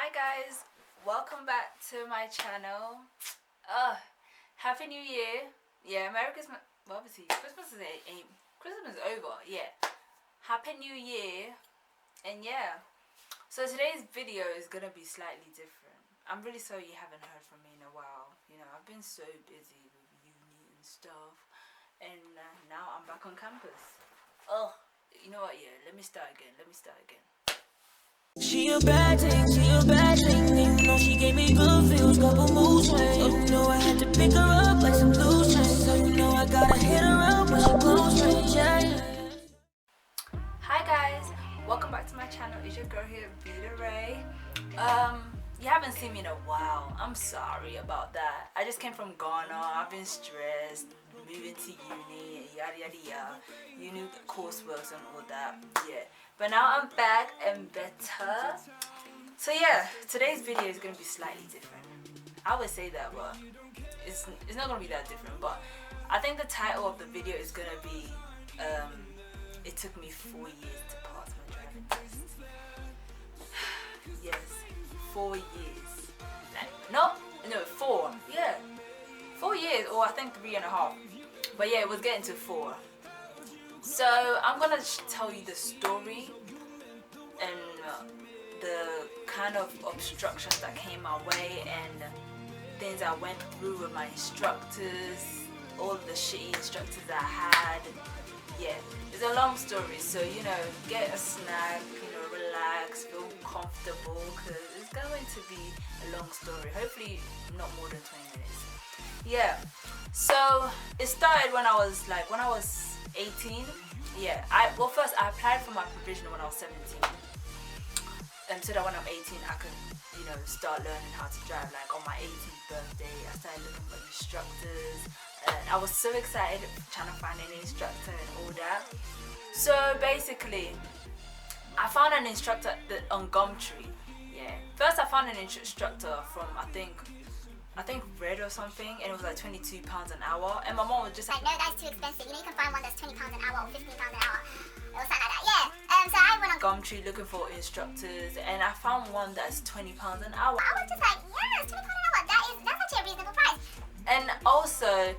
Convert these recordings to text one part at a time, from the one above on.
Hi guys, welcome back to my channel. Happy New Year. Yeah, Merry Christmas. Well, obviously Christmas is Christmas is over. Yeah, Happy New Year. And yeah, so today's video is gonna be slightly different. I'm really sorry you haven't heard from me in a while. You know, I've been so busy with uni and stuff, and now I'm back on campus. You know what? Yeah, let me start again. She a bad thing, you know she gave me good feels, couple mood swings. So you know I had to pick her up like some blue strings. So you know I gotta hit her up when she close range, yeah. Hi guys, welcome back to my channel. It's your girl here, Veeda Ray. You haven't seen me in a while. I'm sorry about that. I just came from Ghana. I've been stressed, moving to uni, yada yada yada. Uni coursework and all that. Yeah. But now I'm back and better. So yeah, today's video is gonna be slightly different. I would say that, but it's not gonna be that different. But I think the title of the video is gonna be it took me 4 years to pass my driving test. Yes, 4 years. No, 4. Yeah, 4 years, or I think 3.5. But yeah, it was getting to 4. So I'm gonna tell you the story and the kind of obstructions that came my way and things I went through with my instructors, all the shitty instructors I had. Yeah, it's a long story, so get a snack, relax, feel comfortable, because it's going to be a long story. Hopefully not more than 20 minutes. Yeah, so it started when I was 18. Yeah, first I applied for my provisional when I was 17, so that when I'm 18 I can start learning how to drive. Like on my 18th birthday I started looking for instructors, and I was so excited trying to find an instructor and all that. So basically I found an instructor on Gumtree. Yeah, first I found an instructor from I think Red or something, and it was like £22 an hour, and my mom was just like, no, that's too expensive. You can find one that's £20 an hour or £15 an hour or something like that. Yeah. So I went on Gumtree looking for instructors, and I found one that's £20 an hour. I was just like, yeah, it's £20 an hour. That's actually a reasonable price. And also,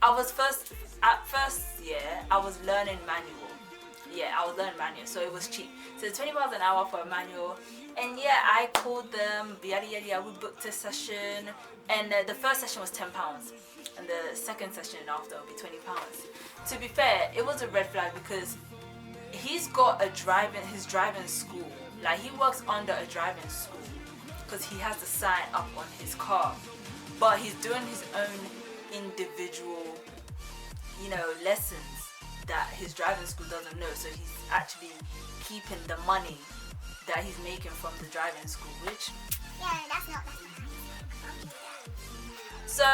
at first year I was learning manual. Yeah, I was learning manual, so it was cheap. So £20 an hour for a manual. And yeah, I called them, yada yada yada. We booked a session, and the first session was £10, and the second session after would be £20. To be fair, it was a red flag because he's got his driving school. Like, he works under a driving school because he has the sign up on his car, but he's doing his own individual, lessons that his driving school doesn't know. So he's actually keeping the money that he's making from the driving school, which that's not so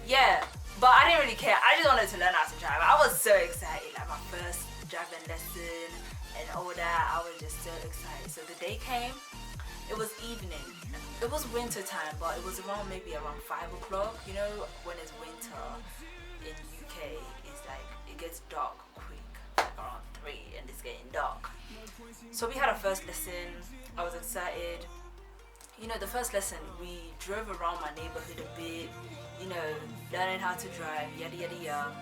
yeah, but I didn't really care. I just wanted to learn how to drive. I was so excited, like my first driving lesson and all that. I was just so excited. So the day came, it was evening. It was winter time, but it was maybe around 5 o'clock. When it's winter in UK, it's like it gets dark quick, like around 3, and it's getting dark. So we had our first lesson. I was excited. The first lesson, we drove around my neighborhood a bit, learning how to drive, yada yada yada.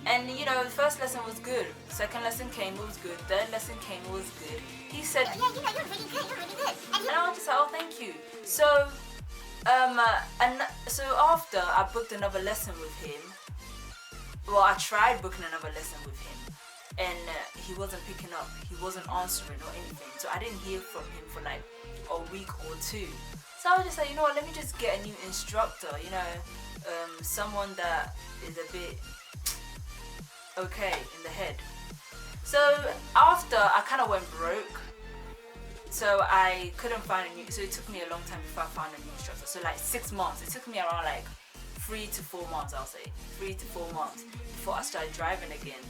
And the first lesson was good. Second lesson came, it was good. Third lesson came, it was good. He said, yeah, you're really good. and I was just like, oh, thank you. So so after I booked another lesson with him. Well, I tried booking another lesson with him, and he wasn't picking up. He wasn't answering or anything. So I didn't hear from him for like a week or 2. So I was just like, you know what, let me just get a new instructor, someone that is a bit okay in the head. So after I kind of went broke, so I couldn't find so it took me a long time before I found a new instructor. So like 6 months. It took me around like 3 to 4 months, I'll say 3 to 4 months before I started driving again,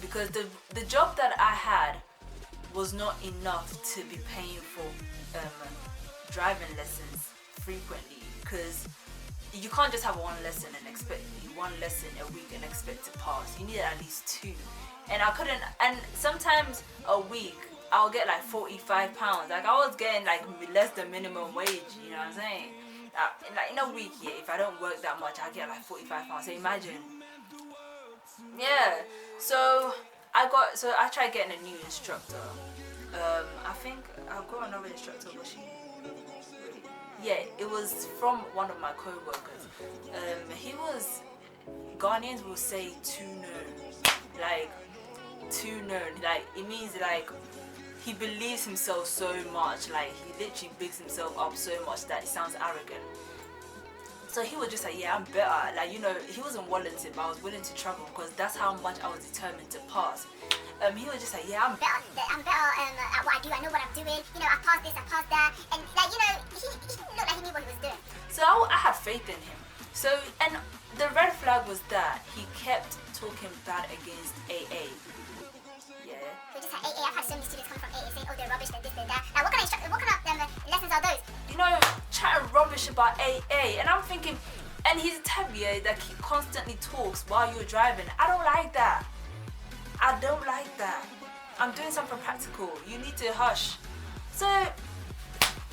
because the job that I had was not enough to be paying for driving lessons frequently, because you can't just have one lesson a week and expect to pass. You need at least 2, and I couldn't. And sometimes a week I'll get like £45. Like I was getting like less than minimum wage, you know what I'm saying? Like in a week, yeah, if I don't work that much, I get like £45. So imagine. Yeah. So I tried getting a new instructor. I think I've got another instructor, but yeah, it was from one of my co-workers. He was, Ghanaians will say tuner, like tuner, like it means like he believes himself so much, like he literally bigs himself up so much that it sounds arrogant. So he was just like, yeah, I'm better. Like, you know, he wasn't Wellington, but I was willing to travel because that's how much I was determined to pass. He was just like, yeah, I'm better at what I do. I know what I'm doing. You know, I passed this, I passed that, and like, you know, he looked like he knew what he was doing. So I had faith in him. So, and the red flag was that he kept talking bad against AA. Yeah. So just like AA, I've had so many students coming from AA saying, oh, they're rubbish, they're this, they're that. Now, what kind of lessons are those? You know, chatting rubbish about AA, and I'm thinking, and he's a type, yeah, that he constantly talks while you're driving. I don't like that. I don't like that. I'm doing something practical. You need to hush. So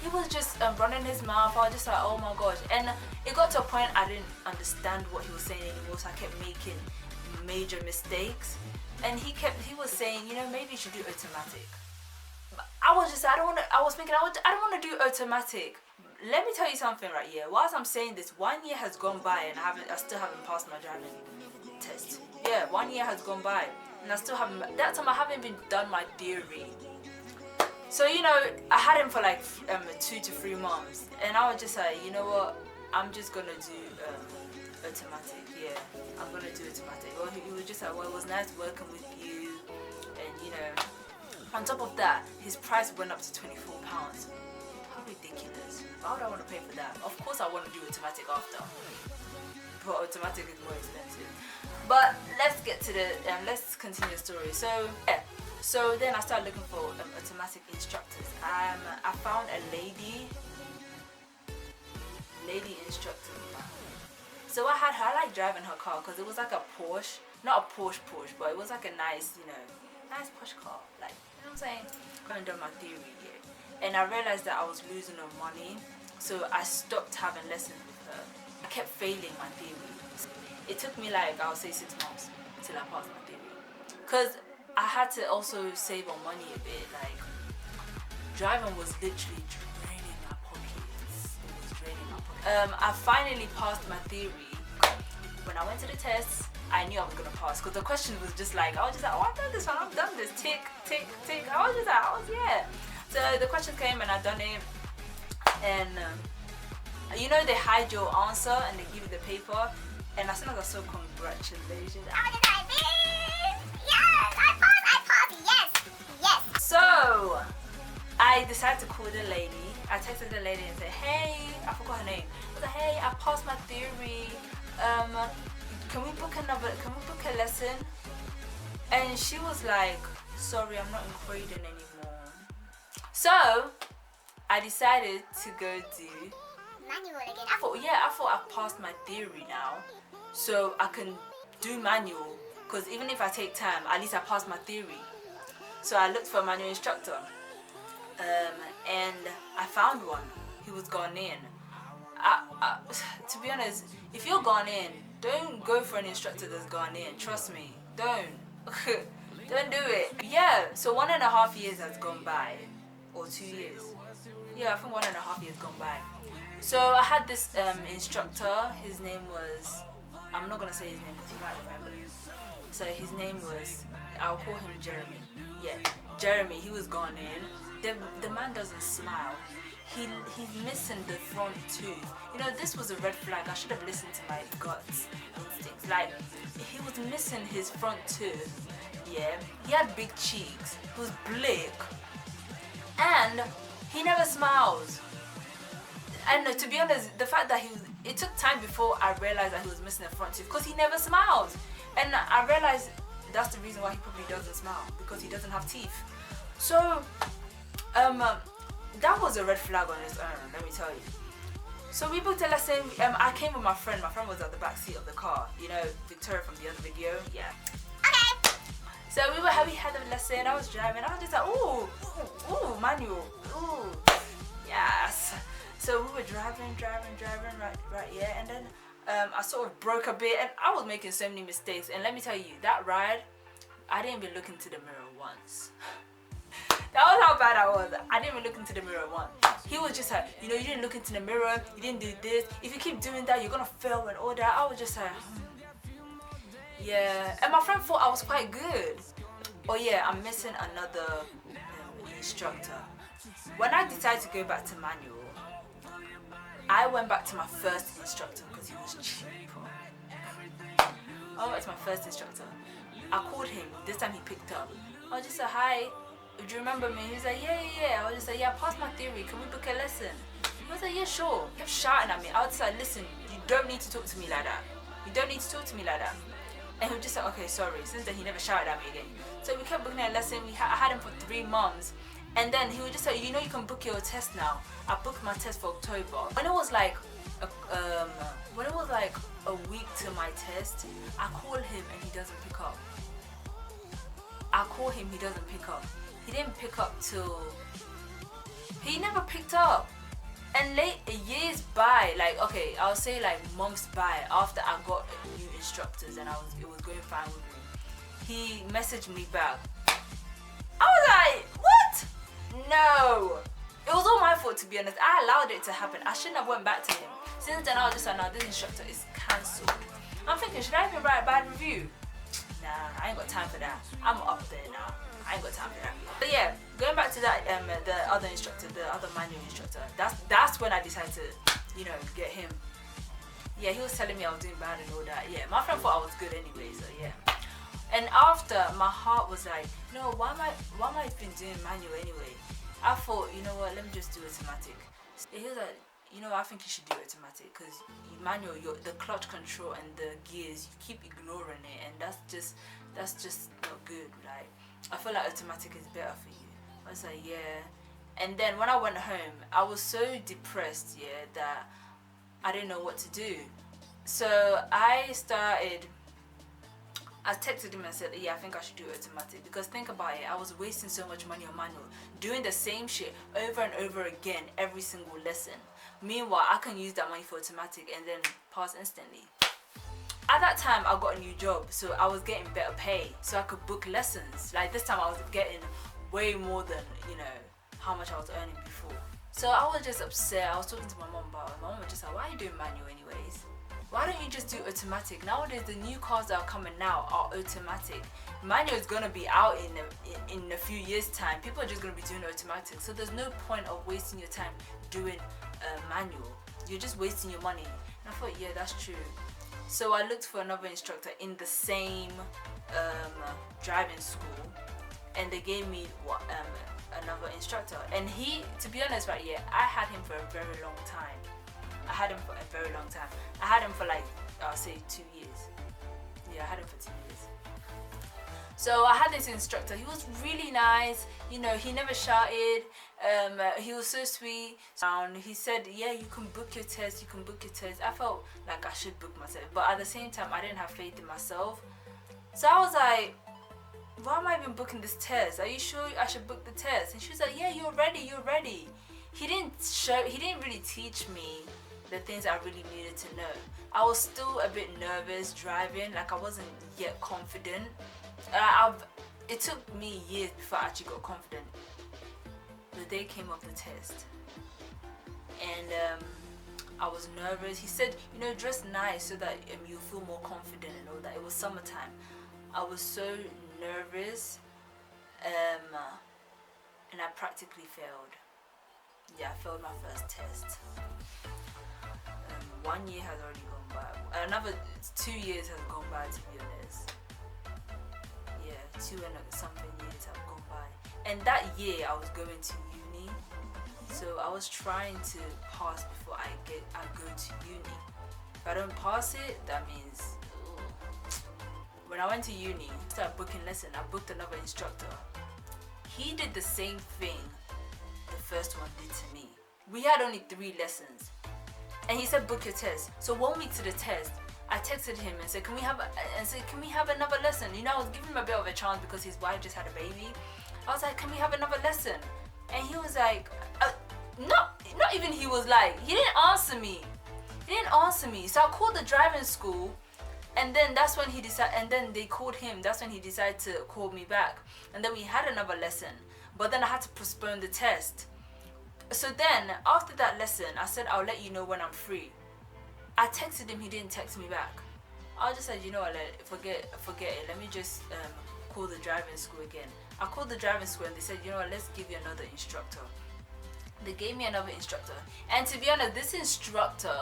he was just running his mouth. I was just like, oh my gosh. And it got to a point I didn't understand what he was saying anymore, so I kept making major mistakes. And he was saying, you know, maybe you should do automatic. But I was just, I don't want to do automatic. Let me tell you something right here. Whilst I'm saying this, 1 year has gone by and I still haven't passed my driving test. Yeah, 1 year has gone by and I still haven't. That time I haven't even done my theory. So, you know, I had him for like 2 to 3 months, and I was just like, you know what? I'm just gonna do automatic. Yeah, I'm gonna do automatic. Well, he was just like, well, it was nice working with you, and you know, on top of that, his price went up to £24. How ridiculous! Why would I want to pay for that? Of course, I want to do automatic after, but automatic is more expensive. But let's get to the let's continue the story. So yeah, so then I started looking for automatic instructors. I found a lady instructor. So I like driving her car because it was like a Porsche, not a Porsche, but it was like a nice, you know, nice Porsche car. Like, you know what I'm saying? I haven't done my theory yet, and I realized that I was losing her money, so I stopped having lessons with her. I kept failing my theory. It took me like, I would say 6 months till I passed my theory. Because I had to also save on money a bit. Like, driving was literally draining my pockets. It was draining my pockets. I finally passed my theory. When I went to the test, I knew I was going to pass. Because the question was just like, I was just like, oh, I've done this one, I've done this. Tick, tick, tick. I was just like, yeah. So the question came and I done it. And, you know, they hide your answer and they give you the paper. And as soon as I saw congratulations, I was just like, yes, I passed, yes. So I decided to call the lady. I texted the lady and said, hey, I forgot her name. I was like, hey, I passed my theory. Can we book a lesson? And she was like, sorry, I'm not in Croydon anymore. So I decided to go do manual again. I thought I passed my theory now, so I can do manual, because even if I take time, at least I passed my theory. So I looked for a manual instructor, and I found one. He was Ghanaian. To be honest, if you're Ghanaian, don't go for an instructor that's Ghanaian. Trust me, don't do it. Yeah, so 1.5 years has gone by, or 2 years. Yeah, I think 1.5 years gone by. So I had this instructor. His name was, I'm not gonna say his name because you might remember. So his name was, I'll call him Jeremy. Yeah, Jeremy. He was gone in. The man doesn't smile. He's missing the front tooth. You know, this was a red flag. I should have listened to my guts instincts. Like, he was missing his front tooth. Yeah, he had big cheeks. He was bleak, and he never smiles. And to be honest, the fact that it took time before I realized that he was missing a front tooth, because he never smiles. And I realized that's the reason why he probably doesn't smile, because he doesn't have teeth. So, that was a red flag on its own, let me tell you. So we booked a lesson. I came with my friend. My friend was at the back seat of the car. You know, Victoria from the other video. Yeah. Okay. So we had a lesson. I was driving. I was just like, ooh, manual, ooh, yes. So we were driving, right, yeah. And then I sort of broke a bit, and I was making so many mistakes. And let me tell you, that ride, I didn't even look into the mirror once. That was how bad I was. I didn't even look into the mirror once. He was just like, you know, you didn't look into the mirror, you didn't do this. If you keep doing that, you're gonna fail and all that. I was just like, yeah. And my friend thought I was quite good. Oh yeah, I'm missing another instructor. When I decided to go back to manual, I went back to my first instructor because he was cheaper. I went back to my first instructor. I called him. This time he picked up. I was just like, hi, do you remember me? He was like, yeah. I was just like, yeah, I passed my theory. Can we book a lesson? I was like, yeah, sure. He kept shouting at me. I was like, listen, you don't need to talk to me like that. You don't need to talk to me like that. And he was just like, okay, sorry. Since then, he never shouted at me again. So we kept booking a lesson. I had him for 3 months. And then he was just like, you know, you can book your test now. I booked my test for October. When it was like a week to my test, I call him and he doesn't pick up. He didn't pick up till... He never picked up. And years by, like, okay, I'll say like months by, after I got new instructors and it was going fine with me, he messaged me back. I was like, what? No. It was all my fault, to be honest. I allowed it to happen. I shouldn't have went back to him. Since then, I was just like, no, this instructor is cancelled. I'm thinking, should I even write a bad review? Nah, I ain't got time for that. I'm up there now. I ain't got time for that. But yeah, going back to that, the other instructor, the other manual instructor, that's when I decided to, you know, get him. Yeah, he was telling me I was doing bad and all that. Yeah, my friend thought I was good anyway, so yeah. And after, my heart was like, no, why am I even doing manual anyway? I thought, you know what, let me just do automatic. He was like, you know, I think you should do automatic because manual, the clutch control and the gears, you keep ignoring it, and that's just not good. Like, I feel like automatic is better for you. I was like, yeah. And then when I went home, I was so depressed, yeah, that I didn't know what to do. So I texted him and said, yeah, I think I should do automatic, because think about it, I was wasting so much money on manual, doing the same shit over and over again every single lesson. Meanwhile, I can use that money for automatic and then pass instantly. At that time, I got a new job, so I was getting better pay, so I could book lessons. Like this time, I was getting way more than, you know, how much I was earning before. So I was just upset. I was talking to my mom about it. My mom was just like, why are you doing manual anyways? Why don't you just do automatic? Nowadays, the new cars that are coming now are automatic. Manual is gonna be out in a few years' time. People are just gonna be doing automatic. So there's no point of wasting your time doing manual. You're just wasting your money. And I thought, yeah, that's true. So I looked for another instructor in the same driving school, and they gave me another instructor. And he, to be honest, right, yeah, I had him for a very long time. I had him for like, I'll say 2 years. Yeah, I had him for 2 years. So I had this instructor. He was really nice. You know, he never shouted. He was so sweet. He said, yeah, you can book your test. I felt like I should book my test. But at the same time, I didn't have faith in myself. So I was like, why am I even booking this test? Are you sure I should book the test? And she was like, yeah, you're ready. He didn't really teach me the things I really needed to know. I was still a bit nervous driving, like I wasn't yet confident. It took me years before I actually got confident. The day came of the test, and I was nervous. He said, you know, dress nice so that you feel more confident and all that. It was summertime. I was so nervous, and I practically failed. Yeah, I failed my first test. 1 year has already gone by. Another 2 years has gone by, to be honest. Yeah, 2 and something years have gone by. And that year I was going to uni, so I was trying to pass before I go to uni. If I don't pass it, that means when I went to uni, I started booking lessons. I booked another instructor. He did the same thing the first one did to me. We had only 3 lessons, and he said book your test. So 1 week to the test, I texted him and said, can we have another lesson? You know, I was giving him a bit of a chance because his wife just had a baby. I was like, can we have another lesson? And he was like, not even he was like, he didn't answer me. So I called the driving school, and then that's when he decided, and then they called him. That's when he decided to call me back. And then we had another lesson, but then I had to postpone the test. So then after that lesson, I said, I'll let you know when I'm free. I texted him, he didn't text me back. I just said, you know what, forget it. Let me just call the driving school again. I called the driving school and they said, you know what, let's give you another instructor. They gave me another instructor. And to be honest, this instructor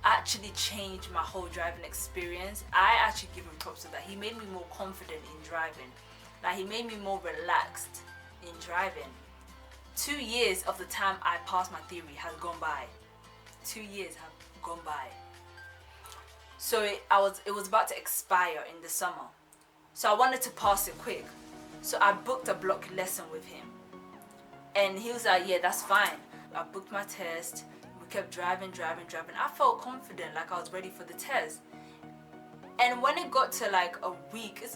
actually changed my whole driving experience. I actually give him props to that. He made me more confident in driving. Like, he made me more relaxed in driving. 2 years of the time I passed my theory has gone by. 2 years have gone by. So it was about to expire in the summer. So I wanted to pass it quick. So I booked a block lesson with him. And he was like, yeah, that's fine. I booked my test. We kept driving. I felt confident, like I was ready for the test. And when it got to like a week,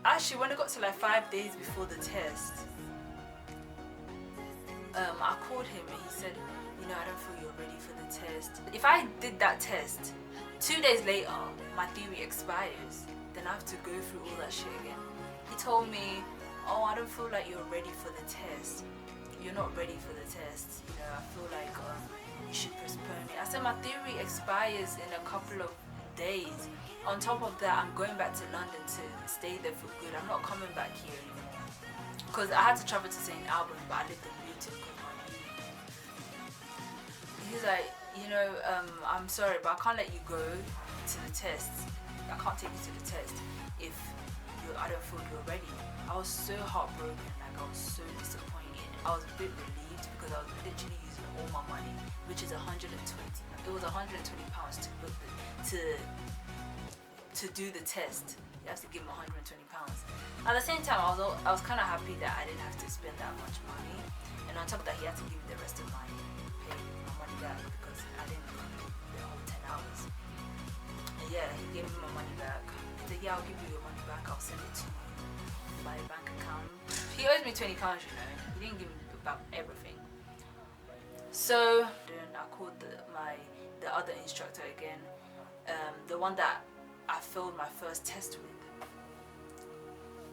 actually when it got to like 5 days before the test, I called him and he said, you know, I don't feel you're ready for the test. If I did that test 2 days later, my theory expires, then I have to go through all that shit again. He told me, oh, I don't feel like you're ready for the test. You're not ready for the test. You know, I feel like you should postpone it. I said my theory expires in a couple of days. On top of that, I'm going back to London to stay there for good. I'm not coming back here anymore. Because I had to travel to St. Albans, but I lived in Luton. He's like, you know, I'm sorry, but I can't let you go to the test. I can't take you to the test if I don't feel you're ready. I was so heartbroken, like I was so disappointed. I was a bit relieved because I was literally using all my money, which is 120. It was 120 pounds to book to do the test. You have to give him 120 pounds. At the same time, I was kind of happy that I didn't have to spend that much money, and on top of that, he had to give me the rest of my pay, my money back, because I didn't complete the whole 10 hours. And yeah, he gave me my money back. He said, yeah, I'll give you your money back. I'll send it to you by bank account. He owes me 20 pounds, you know. He didn't give me about everything. So then I called the other instructor again, the one that I failed my first test with.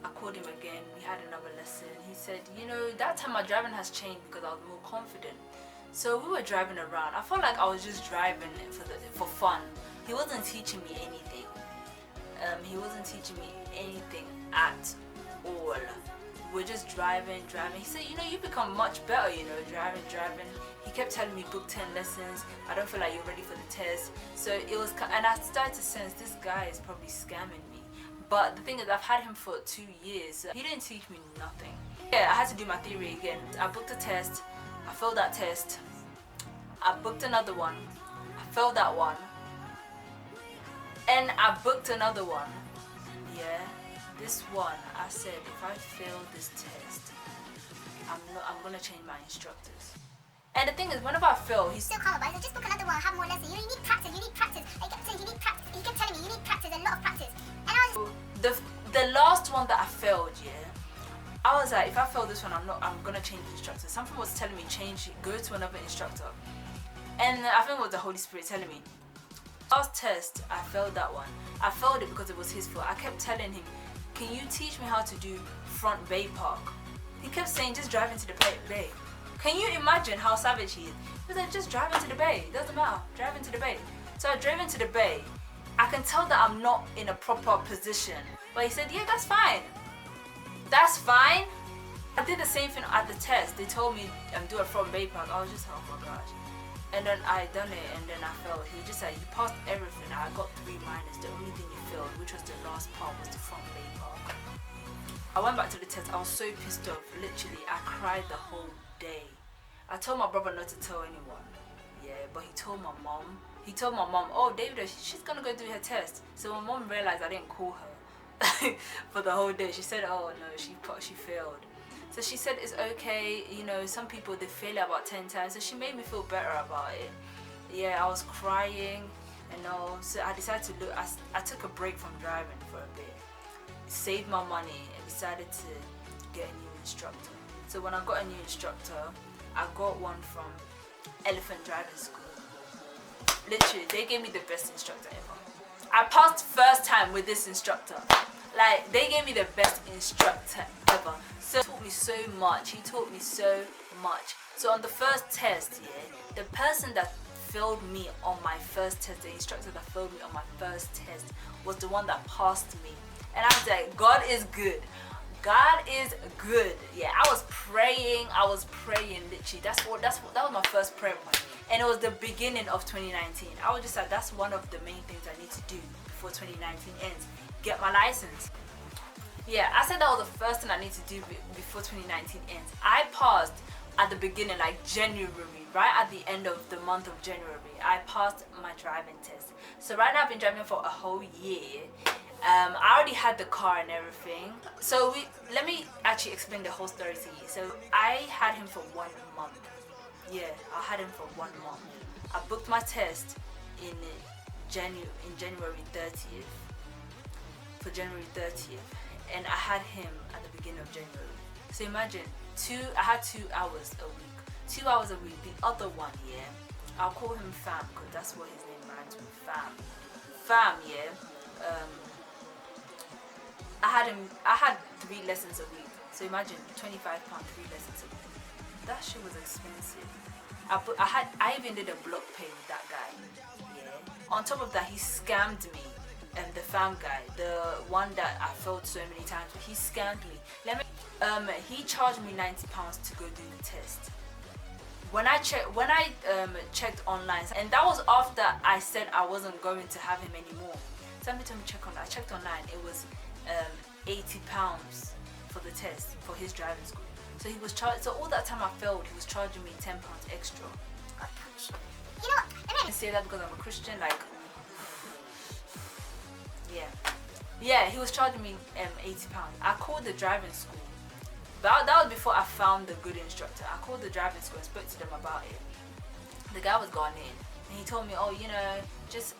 I called him again. We had another lesson. He said, you know, that time my driving has changed because I was more confident. So we were driving around. I felt like I was just driving for fun. He wasn't teaching me anything. He wasn't teaching me anything at all. We're just driving. He said, you know, you become much better, you know, driving. He kept telling me book 10 lessons. I don't feel like you're ready for the test. So it was, and I started to sense this guy is probably scamming me. But the thing is, I've had him for 2 years. He didn't teach me nothing. Yeah, I had to do my theory again. I booked a test. I failed that test. I booked another one. I failed that one. And I booked another one. Yeah. This one, I said, if I fail this test, I'm gonna change my instructors. And the thing is, whenever I fail, he's Still calm, but I said, just book another one, have more lessons. You need practice. I kept saying, you need practice. He kept telling me, you need practice, a lot of practice. And I was the last one that I failed, yeah, I was like, if I fail this one, I'm gonna change instructors. Something was telling me change it, go to another instructor. And I think it was the Holy Spirit telling me. Last test, I failed that one. I failed it because it was his fault. I kept telling him, can you teach me how to do front bay park? He kept saying, just drive into the bay. Can you imagine how savage he is? He was like, just drive into the bay. It doesn't matter. Drive into the bay. So I drove into the bay. I can tell that I'm not in a proper position. But he said, yeah, that's fine. That's fine. I did the same thing at the test. They told me do a front bay park. I was just, oh my gosh. And then I done it and then I failed. He just said, you passed everything. I got 3 minus. The only thing you failed, which was the last part, was the front bay park. I went back to the test. I was so pissed off. Literally, I cried the whole day. I told my brother not to tell anyone. Yeah, but he told my mom. He told my mom, oh, David, she's gonna go do her test. So my mom realized I didn't call her for the whole day. She said, oh no, she failed. So she said it's okay, you know, some people they fail about 10 times. So she made me feel better about it. Yeah, I was crying, so I decided to look. I took a break from driving for a bit, saved my money, and decided to get a new instructor. So when I got a new instructor, I got one from Elephant Driving School. Literally, they gave me the best instructor ever. I passed first time with this instructor. Like, they gave me the best instructor ever. So he taught me so much. He taught me so much. So on the first test, the person that failed me on my first test, the instructor that failed me on my first test, was the one that passed me. And I was like, God is good. God is good. Yeah, I was praying literally. That was my first prayer point. And it was the beginning of 2019. I was just like, that's one of the main things I need to do before 2019 ends. Get my license. Yeah, I said that was the first thing I need to do before 2019 ends. I passed at the beginning, like January, right at the end of the month of January. I passed my driving test. So right now I've been driving for a whole year. I already had the car and everything. So let me actually explain the whole story to you. So I had him for 1 month. Yeah, I had him for 1 month. I booked my test in January 30th. For January 30th. And I had him at the beginning of January. So imagine, I had 2 hours a week. 2 hours a week. The other one, I'll call him Fam, because that's what his name rhymes with. Fam, I had 3 lessons a week. So imagine, £25, 3 lessons a week. That shit was expensive. I even did a block pay with that guy. Yeah. On top of that, he scammed me. The Fam guy, the one that I failed so many times, he scammed me. He charged me £90 to go do the test. When I checked online, and that was after I said I wasn't going to have him anymore. Somebody told me check online. I checked online. It was £80 for the test for his driving school. So he was charged. So all that time I failed, he was charging me £10 extra. You know what? I didn't say that because I'm a Christian, like. Yeah, he was charging me £80. I called the driving school. But that was before I found the good instructor. I called the driving school and spoke to them about it. The guy was Ghanaian, and he told me, oh, just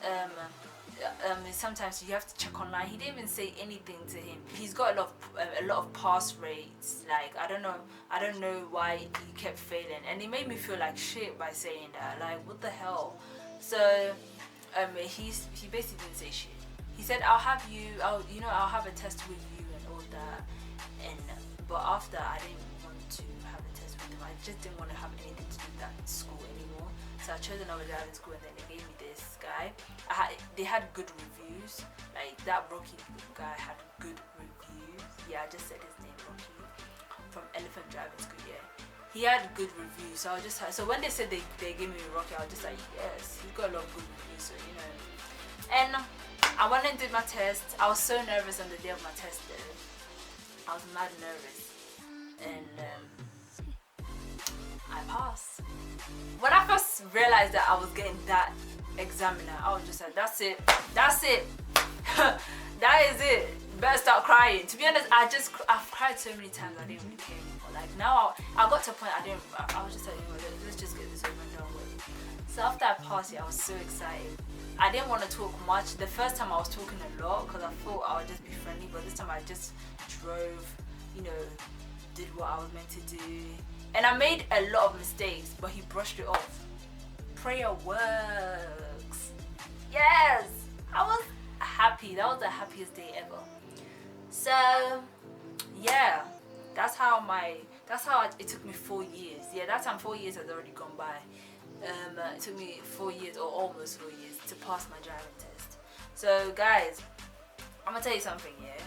sometimes you have to check online. He didn't even say anything to him. He's got a lot of pass rates. Like, I don't know why he kept failing, and it made me feel like shit by saying that. Like, what the hell? So he basically didn't say shit. He said, I'll have a test with you and all that. But after, I didn't want to have a test with him. I just didn't want to have anything to do with that school anymore. So I chose another driving school, and then they gave me this guy. They had good reviews. Like, that Rocky guy had good reviews. Yeah, I just said his name, Rocky, from Elephant Driving School. Yeah, he had good reviews. So so when they said they gave me Rocky, I was just like, yes, he's got a lot of good reviews. So and I went and did my test. I was so nervous on the day of my test though. I was mad nervous. And I passed. When I first realized that I was getting that examiner, I was just like, that's it. That is it. Better start crying. To be honest, I've cried so many times I didn't really care anymore. Like, now I got to a point I was just like, let's just get this over and done with. So after I passed it, I was so excited. I didn't want to talk much. The first time I was talking a lot because I thought I would just be friendly, but this time I just drove, did what I was meant to do. And I made a lot of mistakes, but he brushed it off. Prayer works. Yes! I was happy. That was the happiest day ever. So, yeah, it took me 4 years. Yeah, that time 4 years has already gone by. It took me 4 years, or almost 4 years, to pass my driving test. So guys, I'm gonna tell you something, yeah.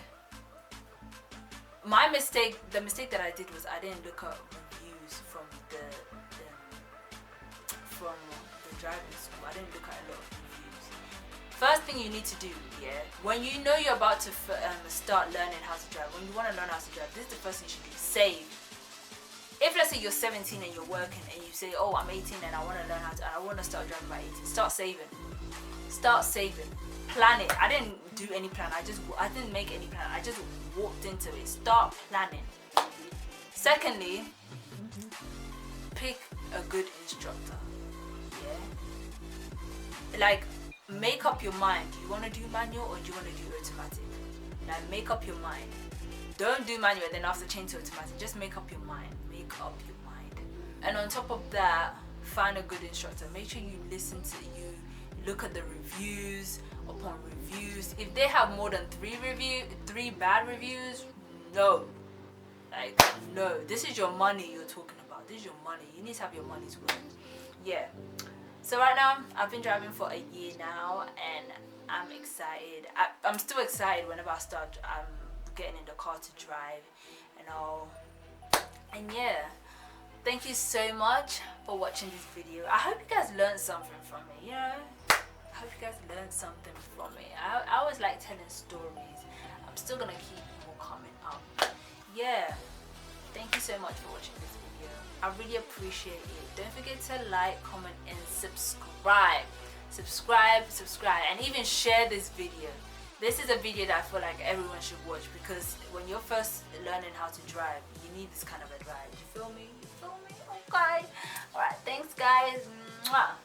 The mistake that I did was I didn't look up reviews from the driving school. I didn't look at a lot of reviews. First thing you need to do, yeah, when you know you're about to start learning how to drive, when you want to learn how to drive, this is the first thing you should do. Save. If let's say you're 17 and you're working and you say, oh, I'm 18 and I want to learn I want to start driving by 18. Start saving. Plan it. I didn't do any plan. I didn't make any plan. I just walked into it. Start planning. Secondly, pick a good instructor. Yeah. like, make up your mind. Do you want to do manual or do you want to do automatic? Like, make up your mind. Don't do manual then after change to automatic. Just make up your mind. Make up your mind. And on top of that, find a good instructor. Make sure you listen to you, look at the reviews upon reviews. If they have more than three bad reviews, no. Like, no. This is your money you're talking about. This is your money. You need to have your money's worth. Yeah. So right now, I've been driving for a year now, and I'm excited. I'm still excited whenever I start getting in the car to drive and all. And yeah, thank you so much for watching this video. I hope you guys learned something from me, you know? I hope you guys learned something from me. I always like telling stories. I'm still gonna keep more coming up. Yeah, thank you so much for watching this video. I really appreciate it. Don't forget to like, comment, and subscribe. Subscribe, and even share this video. This is a video that I feel like everyone should watch, because when you're first learning how to drive, you need this kind of advice. You feel me? Okay. Alright, thanks guys. Mwah.